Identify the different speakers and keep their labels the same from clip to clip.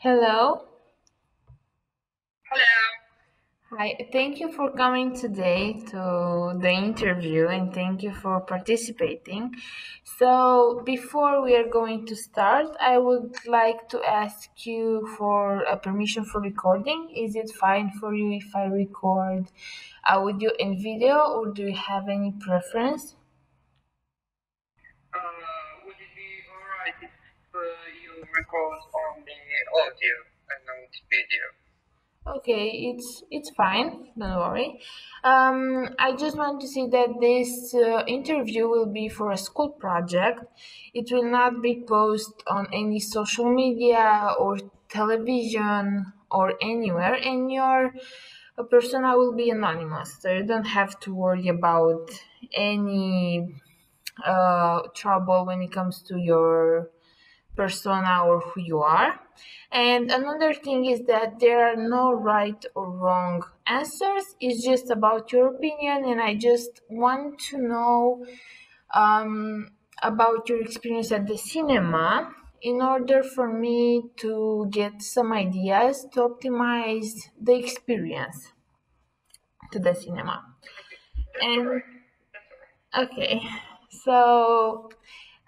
Speaker 1: Hello.
Speaker 2: Hello.
Speaker 1: Hi. Thank you for coming today to the interview and thank you for participating. So, before we are going to start, I would like to ask you for a permission for recording. Is it fine for you if I record audio and video, or do you have any preference?
Speaker 2: Would it be alright if you record on the audio and not video?
Speaker 1: Okay, it's fine. Don't worry. I just want to say that this interview will be for a school project. It will not be posted on any social media or television or anywhere, and your persona will be anonymous. So you don't have to worry about any trouble when it comes to your persona or who you are. And another thing is that there are no right or wrong answers. It's just about your opinion, and I just want to know about your experience at the cinema in order for me to get some ideas to optimize the experience to the cinema.
Speaker 2: That's
Speaker 1: And
Speaker 2: alright. That's alright.
Speaker 1: okay, so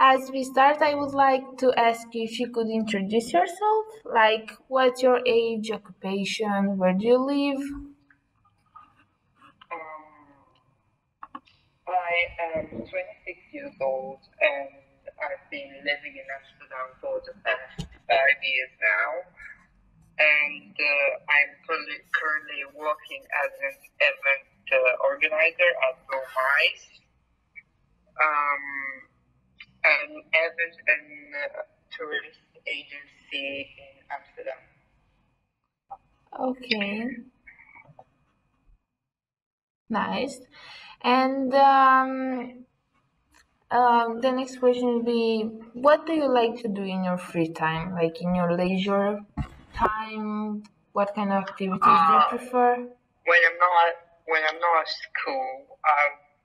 Speaker 1: as we start, I would like to ask you if you could introduce yourself. Like, what's your age, occupation, where do you live?
Speaker 2: I am 26 years old and I've been living in Amsterdam for the past 5 years now. And I'm currently working as an event organizer at Go Mice, an event and tourist agency in Amsterdam.
Speaker 1: Okay, nice. And the next question would be, what do you like to do in your free time? Like in your leisure time, what kind of activities do you
Speaker 2: Uh,
Speaker 1: prefer?
Speaker 2: when I'm not at school,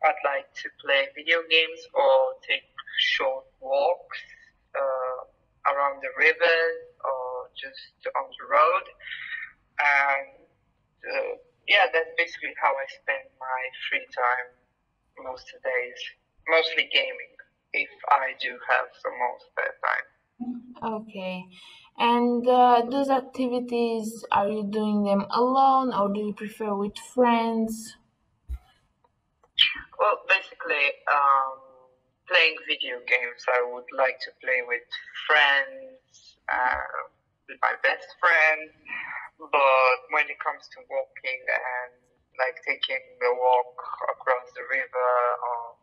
Speaker 2: I'd like to play video games or take short walks around the river or just on the road. And yeah, that's basically how I spend my free time most of the days. Mostly gaming, if I do have some more spare time.
Speaker 1: Okay. And those activities, are you doing them alone or do you prefer with friends?
Speaker 2: Well, basically, playing video games, I would like to play with friends, with my best friend. But when it comes to walking and like taking a walk across the river or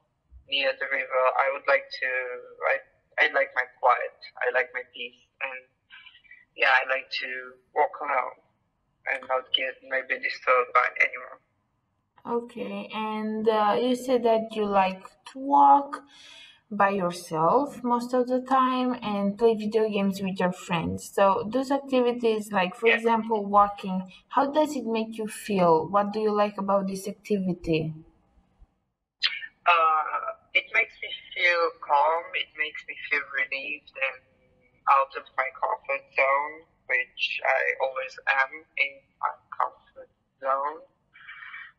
Speaker 2: near the river, I would like to. I like my quiet. I like my peace, and yeah, I like to walk alone and not get maybe disturbed by anyone.
Speaker 1: Okay. And you said that you like to walk by yourself most of the time and play video games with your friends. So those activities, like for
Speaker 2: Yeah.
Speaker 1: example, walking, how does it make you feel? What do you like about this activity?
Speaker 2: It makes me feel calm. It makes me feel relieved and out of my comfort zone, which I always am in my comfort zone.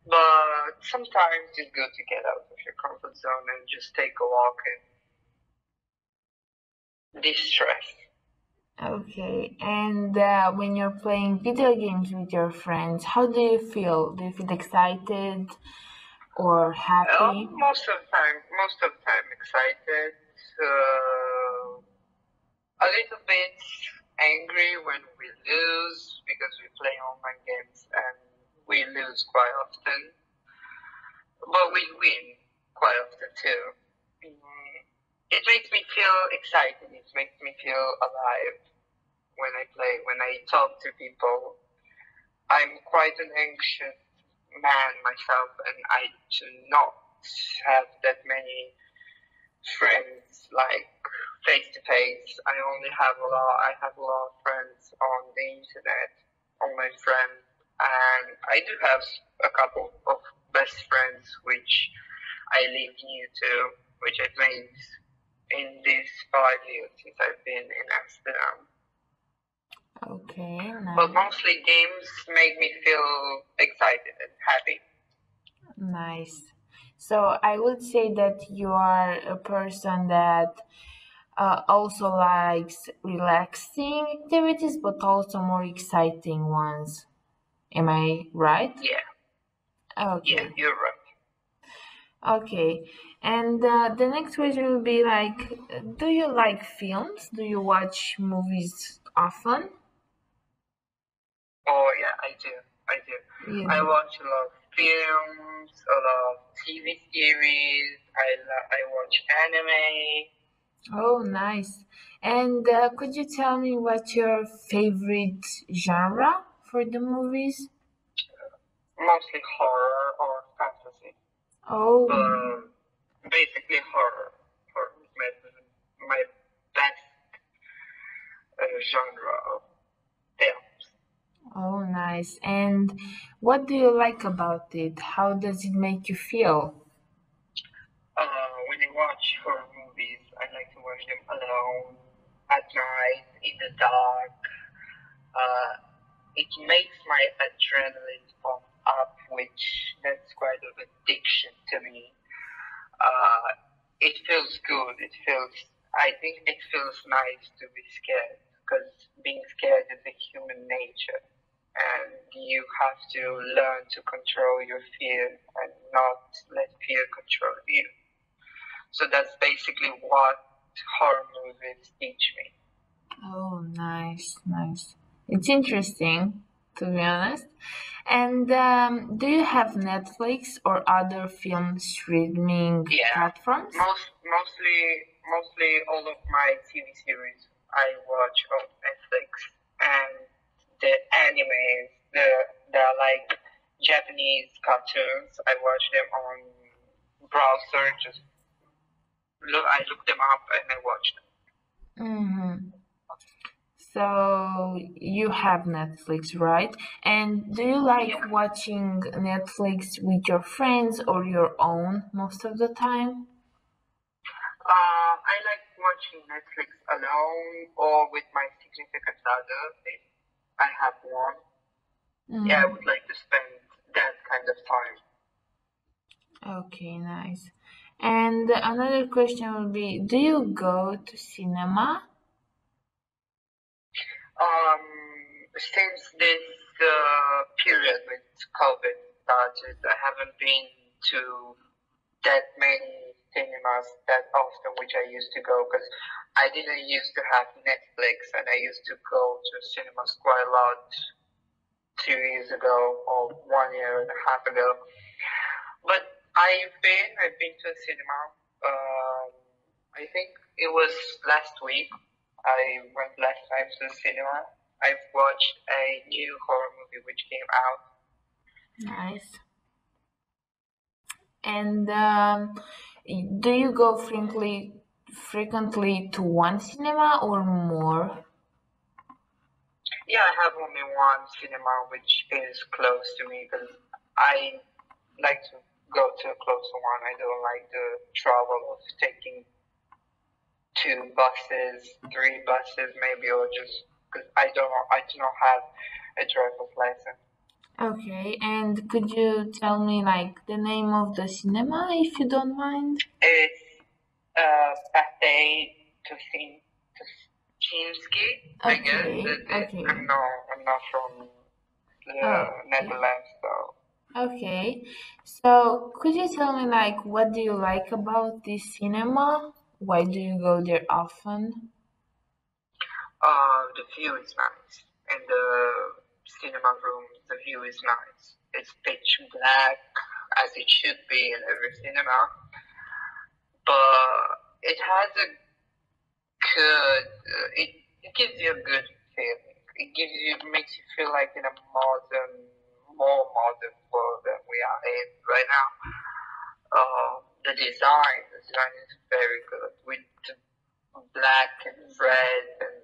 Speaker 2: But sometimes it's good to get out of your comfort zone and just take a walk and de-stress.
Speaker 1: Okay, and when you're playing video games with your friends, how do you feel? Do you feel excited or happy?
Speaker 2: Most of the time excited. A little bit angry when we lose because we play online games and we lose quite often, but we win quite often too. It makes me feel excited. It makes me feel alive when I play, when I talk to people. I'm quite an anxious man myself, and I do not have that many friends like face to face. I have a lot of friends on the internet, online friends, and I do have a couple of best friends which I live near to, which I've made in these 5 years since I've been in Amsterdam.
Speaker 1: Okay,
Speaker 2: But
Speaker 1: nice.
Speaker 2: mostly games make me feel excited and happy.
Speaker 1: Nice. So I would say that you are a person that also likes relaxing activities, but also more exciting ones. Am I right?
Speaker 2: Yeah, yeah,
Speaker 1: Okay.
Speaker 2: you're right.
Speaker 1: Okay. And the next question will be like, do you like films? Do you watch movies often?
Speaker 2: Oh yeah, I do. I do.
Speaker 1: You
Speaker 2: I
Speaker 1: do.
Speaker 2: watch a lot of films, a lot of TV series. I watch anime.
Speaker 1: Oh, nice. And could you tell me what's your favorite genre for the movies?
Speaker 2: Mostly horror or fantasy,
Speaker 1: Oh,
Speaker 2: but basically horror. Horror is my best genre of films.
Speaker 1: oh, nice. And what do you like about it? How does it make you feel?
Speaker 2: When I watch horror movies, I like to watch them alone, at night, in the dark. Uh, it makes my adrenaline pump up, which that's quite an addiction to me. It feels good. I think it feels nice to be scared because being scared is a human nature. And you have to learn to control your fear and not let fear control you. So that's basically what horror movies teach me.
Speaker 1: Oh, nice, nice. It's interesting, to be honest. And do you have Netflix or other film streaming
Speaker 2: Yeah,
Speaker 1: platforms?
Speaker 2: mostly all of my TV series I watch on Netflix, and the animes, the like Japanese cartoons, I watch them on browser. Just I look them up and I watch them.
Speaker 1: Mm-hmm. So you have Netflix, right? And do you like
Speaker 2: Yeah.
Speaker 1: watching Netflix with your friends or your own most of the time?
Speaker 2: I like watching Netflix alone or with my significant other if I have one. Yeah, I
Speaker 1: Mm,
Speaker 2: would like to spend that kind of time.
Speaker 1: okay, nice. And another question would be, do you go to cinema?
Speaker 2: Since this period with COVID started, I haven't been to that many cinemas that often, which I used to go because I didn't used to have Netflix and I used to go to cinemas quite a lot 2 years ago or 1 year and a half ago. But I've been to a cinema. Um, I think it was last week. I went last time to the cinema. I've watched a new horror movie which came out.
Speaker 1: Nice. And do you go frequently to one cinema or more?
Speaker 2: Yeah, I have only one cinema which is close to me because I like to go to a closer one. I don't like the travel of taking 2 buses, 3 buses maybe, or just because I do not have a driver's license.
Speaker 1: Okay, and could you tell me like the name of the cinema if you don't mind?
Speaker 2: It's Pathé Tuschinski, I guess.
Speaker 1: Okay, okay.
Speaker 2: I'm not from the
Speaker 1: Oh, yeah.
Speaker 2: Netherlands, so
Speaker 1: Okay. So could you tell me like what do you like about this cinema? Why do you go there often?
Speaker 2: the view is nice, and the cinema room, the view is nice. It's pitch black, as it should be in every cinema, but it has a good. It gives you a good feeling. Makes you feel like in a more modern world than we are in right now. The design is very good with the black and red and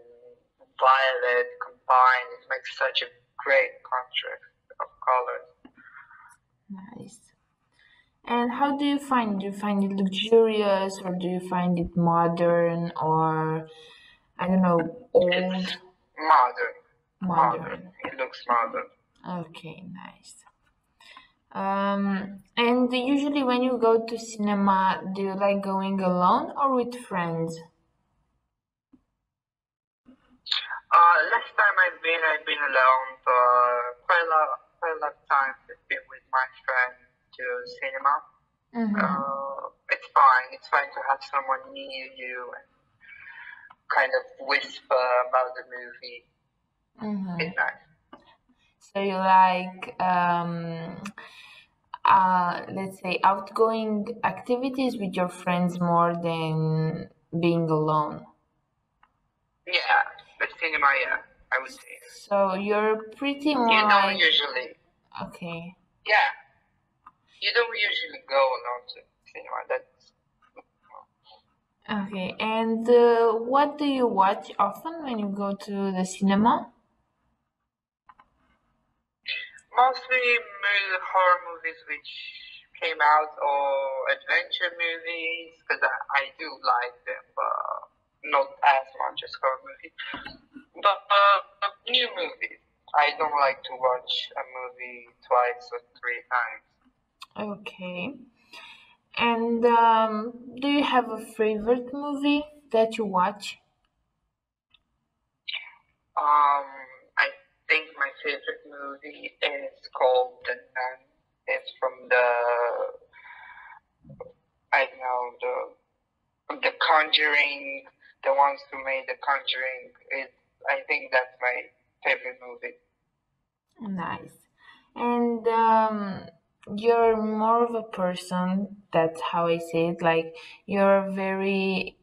Speaker 2: violet combined. It makes such a great contrast of colors.
Speaker 1: Nice. And how do you find? Do you find it luxurious or do you find it modern or I don't know,
Speaker 2: It's
Speaker 1: old?
Speaker 2: modern.
Speaker 1: Modern.
Speaker 2: It looks modern.
Speaker 1: Okay, nice. And usually when you go to cinema, do you like going alone or with friends?
Speaker 2: Last time I've been alone, but quite a lot of times I've been with my friend to cinema. It's fine. It's fine to have someone near you and kind of whisper about the movie. It's nice.
Speaker 1: So you like, let's say, outgoing activities with your friends more than being alone.
Speaker 2: Yeah, the cinema, yeah, I would say.
Speaker 1: So you're pretty more
Speaker 2: You don't
Speaker 1: like,
Speaker 2: usually,
Speaker 1: okay.
Speaker 2: yeah, you don't usually go alone to cinema. That's
Speaker 1: Okay, and what do you watch often when you go to the cinema?
Speaker 2: mostly horror movies which came out or adventure movies because I do like them, but not as much as horror movies. But new movies. I don't like to watch a movie twice or three times.
Speaker 1: Okay. And do you have a favorite movie that you watch?
Speaker 2: I think my favorite movie is called The Nun. It's from I don't know, the Conjuring, the ones who made The Conjuring. I think that's my favorite movie.
Speaker 1: Nice. And you're more of a person, that's how I say it, like you're very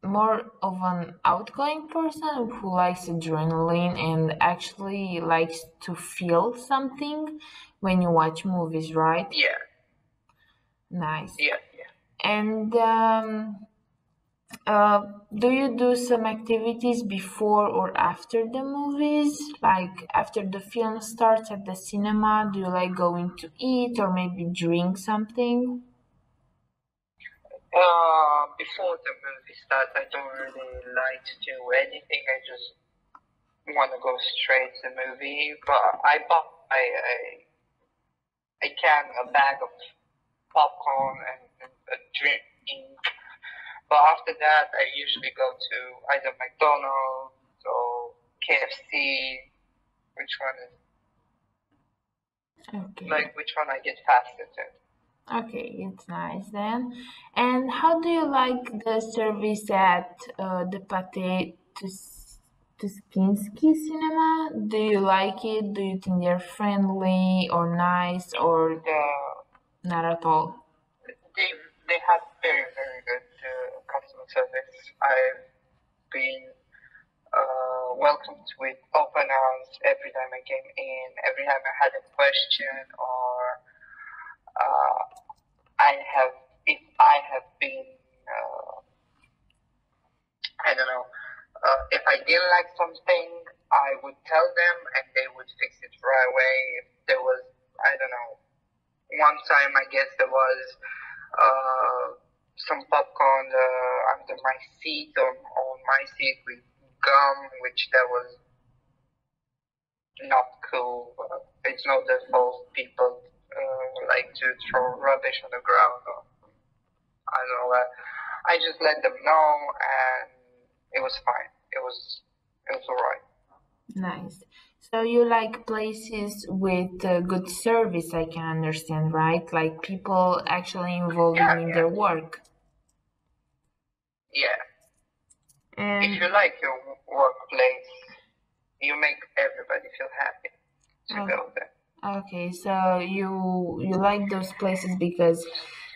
Speaker 1: more of an outgoing person who likes adrenaline and actually likes to feel something when you watch movies, right?
Speaker 2: Yeah.
Speaker 1: Nice.
Speaker 2: Yeah.
Speaker 1: And do you do some activities before or after the movies? Like after the film starts at the cinema, do you like going to eat or maybe drink something?
Speaker 2: Before the movie starts, I don't really like to do anything. I just want to go straight to the movie. But I bought a bag of popcorn and a drink. But after that, I usually go to either McDonald's or KFC. Which one is
Speaker 1: Okay.
Speaker 2: which one I get faster to?
Speaker 1: Okay, it's nice then. And how do you like the service at the Pate Tuschinski cinema? Do you like it? Do you think they're friendly or nice or not at all?
Speaker 2: They have very good customer service. I've been welcomed with open arms every time I came in. Every time I had a question or if I have been I don't know. If I didn't like something, I would tell them and they would fix it right away. If there was, I don't know, one time I guess there was some popcorn under my seat, on my seat with gum, which that was not cool. It's not their fault. People like to throw rubbish on the ground. Or, I don't know. I just let them know and it was fine. It was alright.
Speaker 1: Nice. So you like places with good service, I can understand, right? Like people actually involved in their work.
Speaker 2: Yeah.
Speaker 1: And
Speaker 2: if you like your workplace, you make everybody feel happy to go there.
Speaker 1: Okay, so you like those places because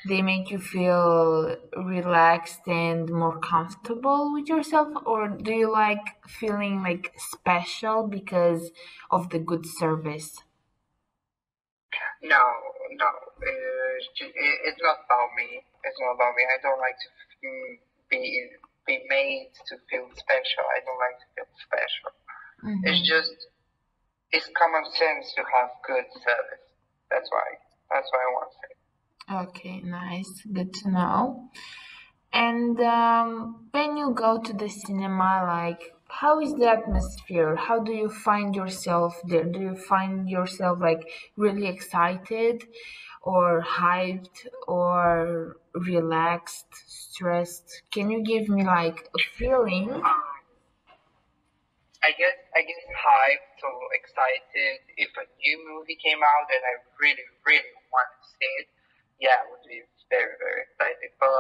Speaker 1: they make you feel relaxed and more comfortable with yourself, or do you like feeling like special because of the good service?
Speaker 2: No. It's not about me. It's not about me. I don't like to be made to feel special. I don't like to feel special. It's common sense to have good service. That's why I want to say.
Speaker 1: Okay, nice. Good to know. And when you go to the cinema, like How is the atmosphere? How do you find yourself there? Do you find yourself like really excited or hyped or relaxed, stressed? Can you give me like a feeling?
Speaker 2: I get hyped or excited if a new movie came out and I really, really want to see it. Yeah, I would be very, very excited. But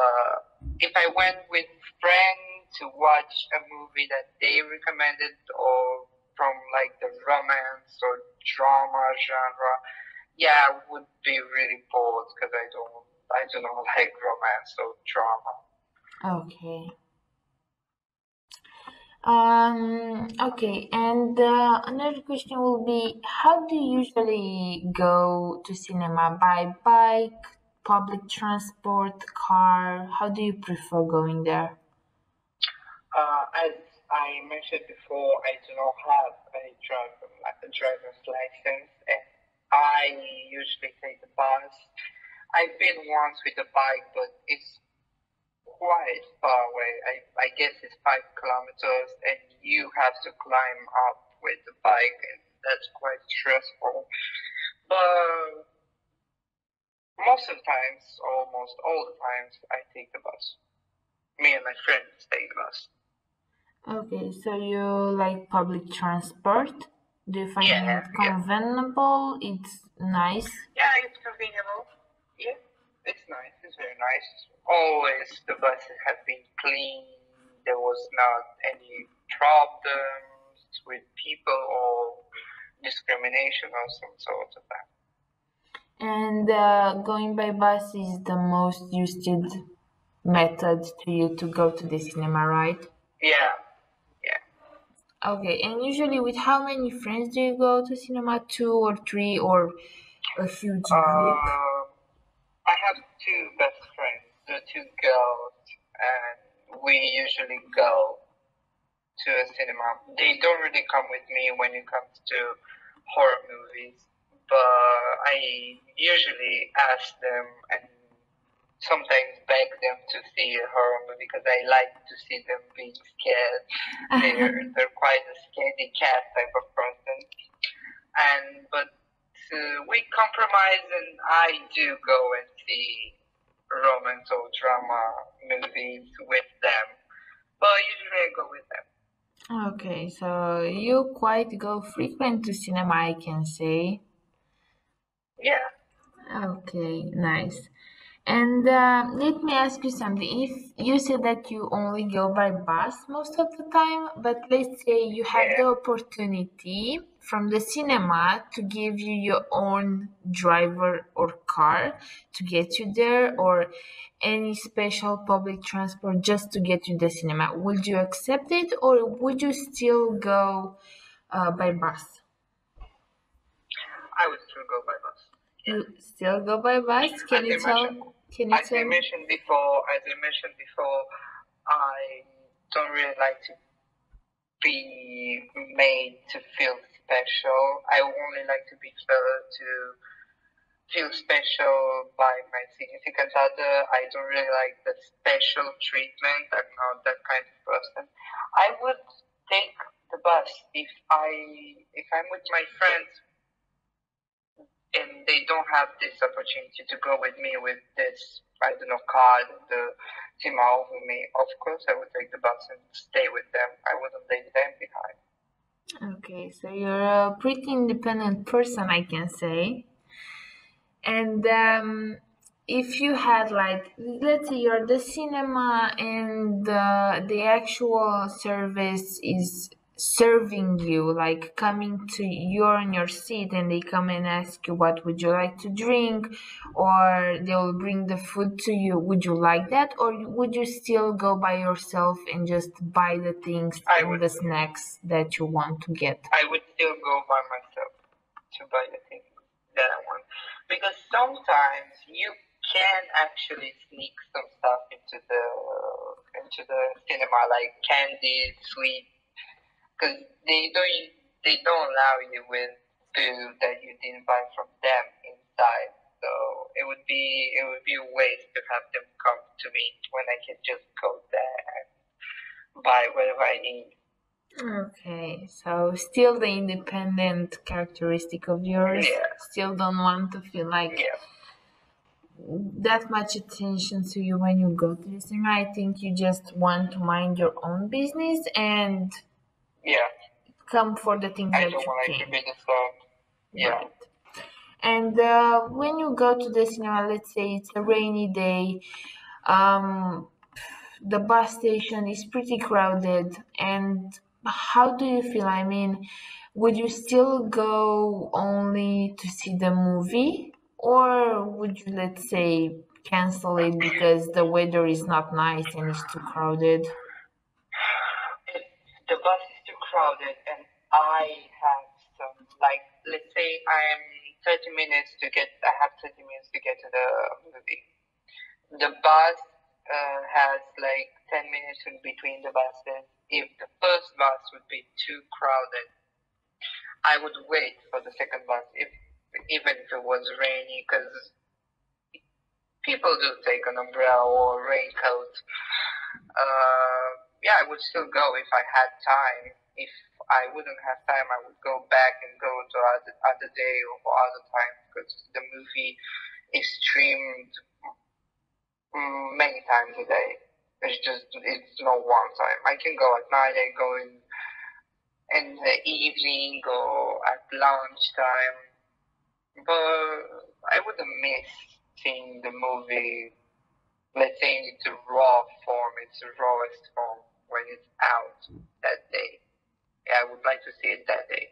Speaker 2: if I went with friends to watch a movie that they recommended or from like the romance or drama genre, yeah, I would be really bored because I don't like romance or drama.
Speaker 1: Okay. Okay, and another question will be, how do you usually go to cinema? By bike, public transport, car? How do you prefer going there?
Speaker 2: As I mentioned before, I do not have a driver's license, and I usually take the bus. I've been once with a bike, but it's quite far away. I guess it's 5 kilometers, and you have to climb up with the bike, and that's quite stressful. But most of the times, almost all the times, I take the bus. Me and my friends take the bus.
Speaker 1: Okay, so you like public transport? Do you find
Speaker 2: Yeah,
Speaker 1: it
Speaker 2: yeah.
Speaker 1: convenable? It's nice?
Speaker 2: Yeah, it's convenient. Yeah, it's nice. It's very nice. Always the buses have been clean. There was not any problems with people or discrimination or some sort of that.
Speaker 1: And going by bus is the most used method to you to go to the cinema, right?
Speaker 2: Yeah, yeah.
Speaker 1: Okay, and usually with how many friends do you go to cinema? Two or three or a huge group?
Speaker 2: I have two best friends, the two girls, and we usually go to a cinema. They don't really come with me when it comes to horror movies, but I usually ask them and sometimes beg them to see a horror movie because I like to see them being scared. They're quite a scaredy cat type of person, and but we compromise, and I do go and see romance or drama movies with them, but usually I go with them.
Speaker 1: Okay, so you quite go frequent to cinema, I can say.
Speaker 2: Yeah.
Speaker 1: Okay, nice. And let me ask you something. If you said that you only go by bus most of the time, but let's say you have the
Speaker 2: Yeah.
Speaker 1: opportunity from the cinema to give you your own driver or car to get you there, or any special public transport just to get you the cinema, would you accept it, or would you still go by bus?
Speaker 2: I would still go by bus.
Speaker 1: You still go by bus? Can
Speaker 2: As
Speaker 1: you
Speaker 2: I mentioned,
Speaker 1: tell? Can you
Speaker 2: as I
Speaker 1: tell me?
Speaker 2: mentioned before, I don't really like to be made to feel special. I only like to be felt to feel special by my significant other. I don't really like the special treatment. I'm not that kind of person. I would take the bus if I'm with my friends and they don't have this opportunity to go with me with this, I don't know, card, the team over me. Of course, I would take the bus and stay with them. I wouldn't leave them behind.
Speaker 1: Okay, so you're a pretty independent person, I can say. And if you had like, let's say you're the cinema and the actual service is serving you, like coming to you're in your seat and they come and ask you what would you like to drink, or they'll bring the food to you. Would you like that, or would you still go by yourself and just buy the things
Speaker 2: I
Speaker 1: and
Speaker 2: would,
Speaker 1: the snacks that you want to get?
Speaker 2: I would still go by myself to buy the things that I want because sometimes you can actually sneak some stuff into the cinema, like candy, sweet, because they don't allow you with food that you didn't buy from them inside. So it would be a waste to have them come to me when I can just go there and buy whatever I need.
Speaker 1: Okay, so still the independent characteristic of yours.
Speaker 2: Yeah,
Speaker 1: Still don't want to feel like
Speaker 2: yeah,
Speaker 1: that much attention to you when you go to the cinema. I think you just want to mind your own business and
Speaker 2: yeah.
Speaker 1: come for the things
Speaker 2: I
Speaker 1: that
Speaker 2: don't
Speaker 1: you
Speaker 2: want to
Speaker 1: came.
Speaker 2: be disturbed. Yeah.
Speaker 1: Right. And when you go to the cinema, let's say it's a rainy day, um, the bus station is pretty crowded, and how do you feel? I mean, would you still go only to see the movie, or would you, let's say, cancel it because the weather is not nice and it's too crowded?
Speaker 2: If the bus is too crowded and I have some, like, let's say I have 30 minutes to get to the movie. The bus has like 10 minutes in between the buses. If the first bus would be too crowded, I would wait for the second bus, even if it was rainy, because people do take an umbrella or raincoat. Yeah, I would still go if I had time. If I wouldn't have time, I would go back and go to other day or other time, because the movie is streamed many times a day. It's not one time. I can go at night, I go in the evening or at lunchtime, but I wouldn't miss seeing the movie, let's say in its raw form, its rawest form, when it's out that day. Yeah, I would like to see it that day.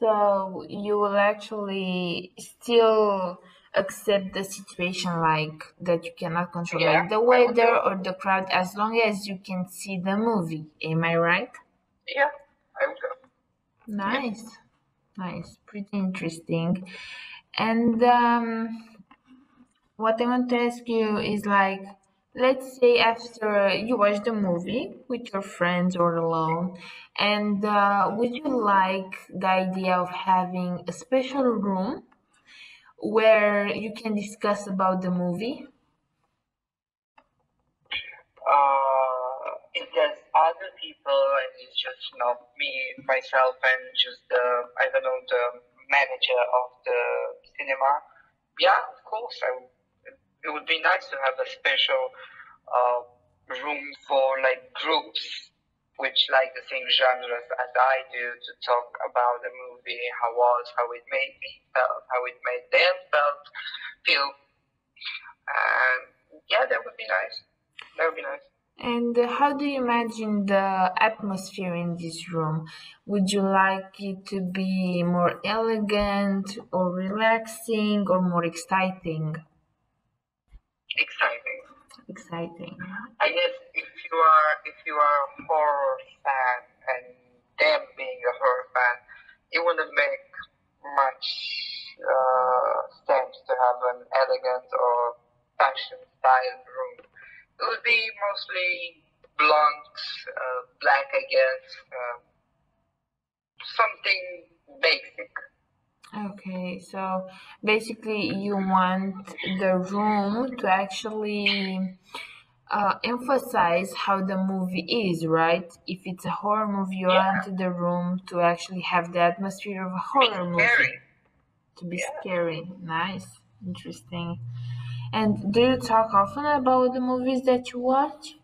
Speaker 1: So you will actually still accept the situation like that you cannot control,
Speaker 2: Yeah,
Speaker 1: like the
Speaker 2: I would
Speaker 1: weather
Speaker 2: do.
Speaker 1: or the crowd, as long as you can see the movie. Am I right?
Speaker 2: Yeah, I would go.
Speaker 1: Nice, nice, pretty interesting. And what I want to ask you is like, let's say after you watch the movie with your friends or alone, and would you like the idea of having a special room where you can discuss about the movie?
Speaker 2: If there's other people and it's just not me, myself, and just the, I don't know, the manager of the cinema, yeah, of course, it would be nice to have a special uh, room for like groups which like the same genres as I do, to talk about the movie, how it made me felt, how it made them feel, and yeah, that would be nice. That would be nice.
Speaker 1: And how do you imagine the atmosphere in this room? Would you like it to be more elegant or relaxing or more exciting?
Speaker 2: Exciting.
Speaker 1: Exciting.
Speaker 2: I guess if you are a horror fan and them being a horror fan, it wouldn't make much sense to have an elegant or fashion style room. It would be mostly blunt, black, I guess, something basic.
Speaker 1: Okay, so basically you want the room to actually emphasize how the movie is, right? If it's a horror movie, you
Speaker 2: Yeah,
Speaker 1: want the room to actually have the atmosphere of a
Speaker 2: be
Speaker 1: horror movie,
Speaker 2: scary.
Speaker 1: to be
Speaker 2: Yeah.
Speaker 1: scary. Nice, interesting. And do you talk often about the movies that you watch?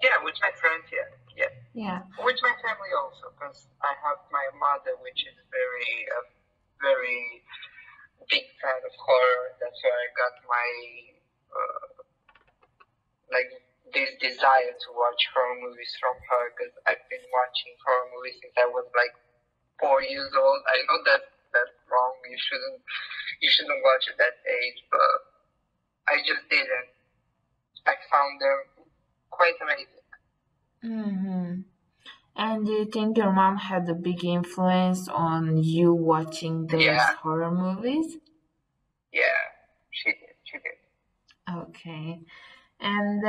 Speaker 2: Yeah, with my friends, yeah. Yeah.
Speaker 1: Yeah.
Speaker 2: With my family also, because I have my mother, which is very big fan of horror. That's why I got my uh, like this desire to watch horror movies from her, because I've been watching horror movies since I was like 4 years old. I know that's wrong. You shouldn't watch at that age, but I just didn't. I found them quite amazing.
Speaker 1: Mm-hmm. And do you think your mom had a big influence on you watching those
Speaker 2: Yeah,
Speaker 1: horror movies?
Speaker 2: yeah, she did. She did.
Speaker 1: Okay. And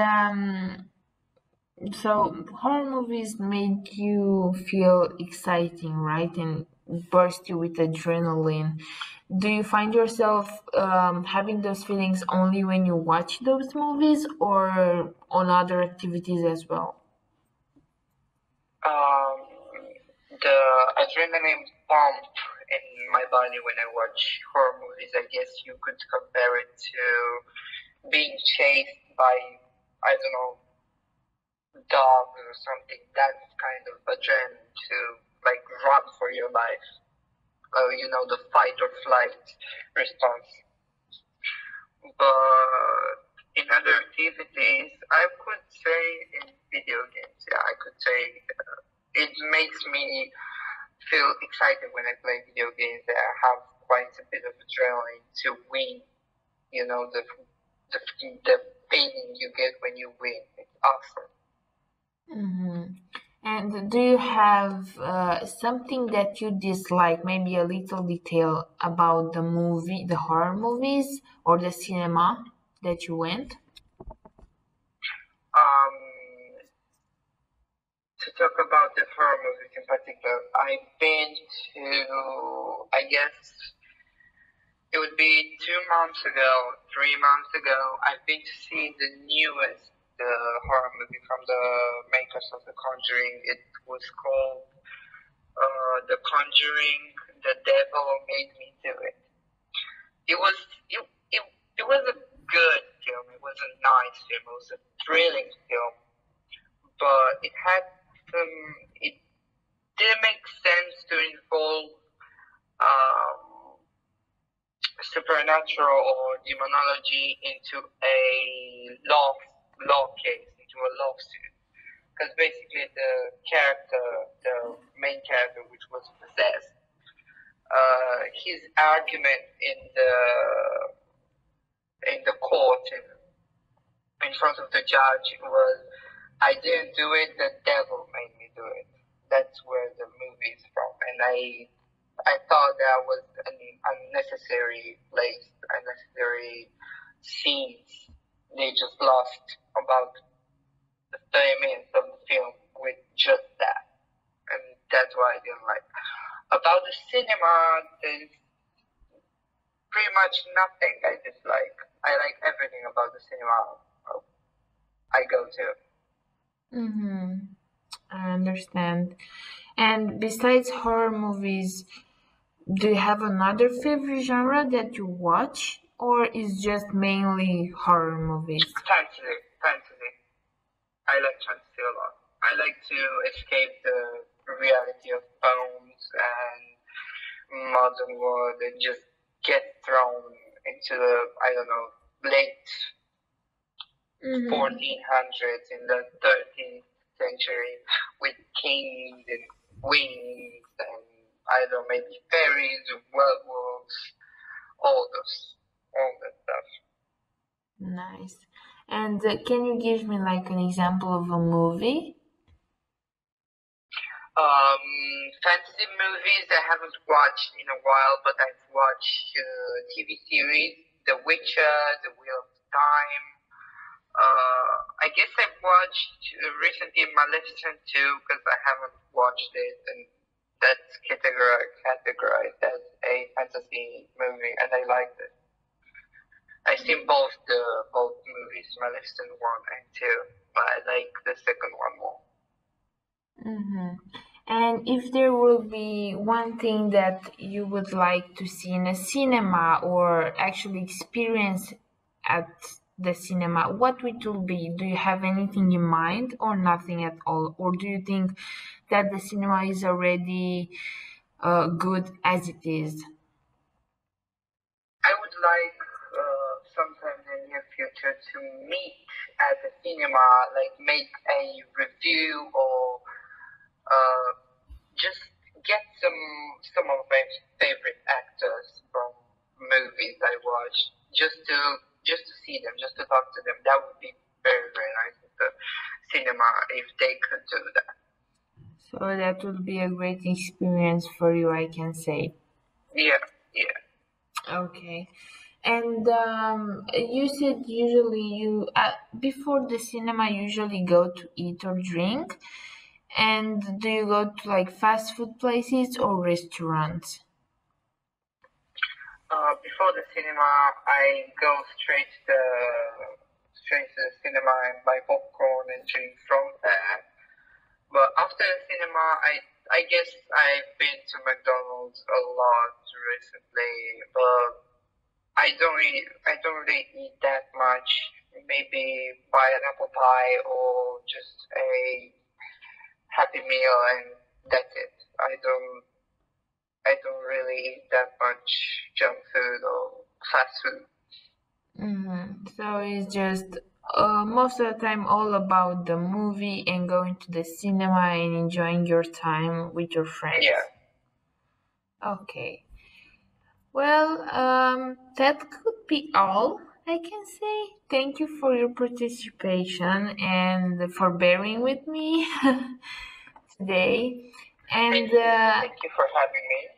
Speaker 1: so horror movies make you feel exciting, right? And burst you with adrenaline. Do you find yourself having those feelings only when you watch those movies or on other activities as well?
Speaker 2: Um, the adrenaline pump in my body when I watch horror movies, I guess you could compare it to being chased by, I don't know, dogs or something. That's kind of adrenaline to like run for your life. The fight or flight response. But in other activities, I could say in video games, yeah, I could say it makes me feel excited when I play video games. I have quite a bit of adrenaline to win. The feeling you get when you win. It's awesome.
Speaker 1: Mm-hmm. And do you have something that you dislike, maybe a little detail about the movie, the horror movies, or the cinema that you went?
Speaker 2: Um, to talk about the horror movies in particular, I've been to, I guess it would be 2 months ago, 3 months ago, I've been to see the newest horror movie from the makers of The Conjuring. It was called The Conjuring, The Devil Made Me Do It. It was it, it, it was a good film. It was a nice film. It was a thrilling film, but it didn't make sense to involve um, supernatural or demonology into a law case, into a lawsuit. Because basically the main character, which was possessed, his argument in the court in front of the judge was, "I didn't do it. The devil made me do it." That's where the movie is from, and I thought that was an unnecessary place, unnecessary scenes. They just lost about 30 minutes of the film with just that, and that's why I didn't like. About the cinema, there's pretty much nothing I dislike. I like everything about the cinema I go to.
Speaker 1: Mm-hmm. I understand. And besides horror movies, do you have another favorite genre that you watch, or is just mainly horror movies?
Speaker 2: Fantasy. I like fantasy a lot. I like to escape the reality of bones and modern world and just get thrown into the, I don't know, late 1400s in the 13th century with kings and queens and I don't know, maybe fairies, werewolves, all that stuff.
Speaker 1: Nice. And can you give me like an example of a movie?
Speaker 2: Fantasy movies I haven't watched in a while, but I've watched TV series, The Witcher, The Wheel of Time. I guess I've watched recently Maleficent too, because I haven't watched it, and that's categorized as a fantasy movie, and I liked it. I've seen both movies, Maleficent 1 and 2, but I like the second one more.
Speaker 1: Mm-hmm. And if there will be one thing that you would like to see in a cinema or actually experience at the cinema, what it will be? Do you have anything in mind or nothing at all? Or do you think that the cinema is already good as it is?
Speaker 2: I would like sometime in the near future to meet at the cinema, like make a review or just get some of my favorite actors from movies I watched, just to see them, just to talk to them. That would be very very nice at the cinema if they could do that.
Speaker 1: So that would be a great experience for you, I can say.
Speaker 2: Yeah, yeah.
Speaker 1: Okay. And you said usually you before the cinema usually go to eat or drink. And do you go to like fast food places or restaurants?
Speaker 2: Before the cinema, I go straight to the cinema and buy popcorn and drink from there. But after after the cinema, I guess I've been to McDonald's a lot recently, but I don't really eat that much. Maybe buy an apple pie or just a Happy Meal, and that's it. I don't really eat that much junk food or fast food.
Speaker 1: So it's just most of the time all about the movie and going to the cinema and enjoying your time with your friends.
Speaker 2: Yeah.
Speaker 1: Okay. Well, that could be all I can say. Thank you for your participation and for bearing with me today. And
Speaker 2: Thank you for having me.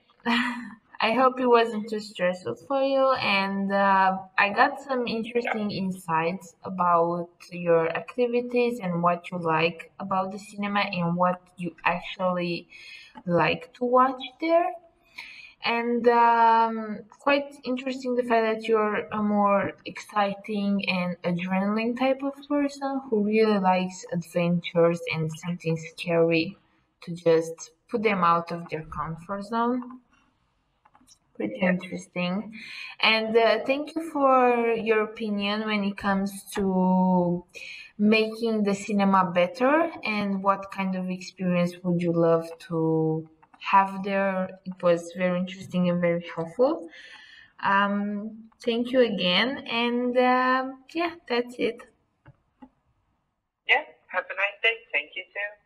Speaker 1: I hope it wasn't too stressful for you. And I got some interesting insights about your activities and what you like about the cinema and what you actually like to watch there. And quite interesting the fact that you're a more exciting and adrenaline type of person who really likes adventures and something scary to just put them out of their comfort zone. Pretty interesting. And thank you for your opinion when it comes to making the cinema better and what kind of experience would you love to have there. It was very interesting and very helpful. Thank you again. And yeah, that's it.
Speaker 2: Yeah, have a nice day. Thank you too.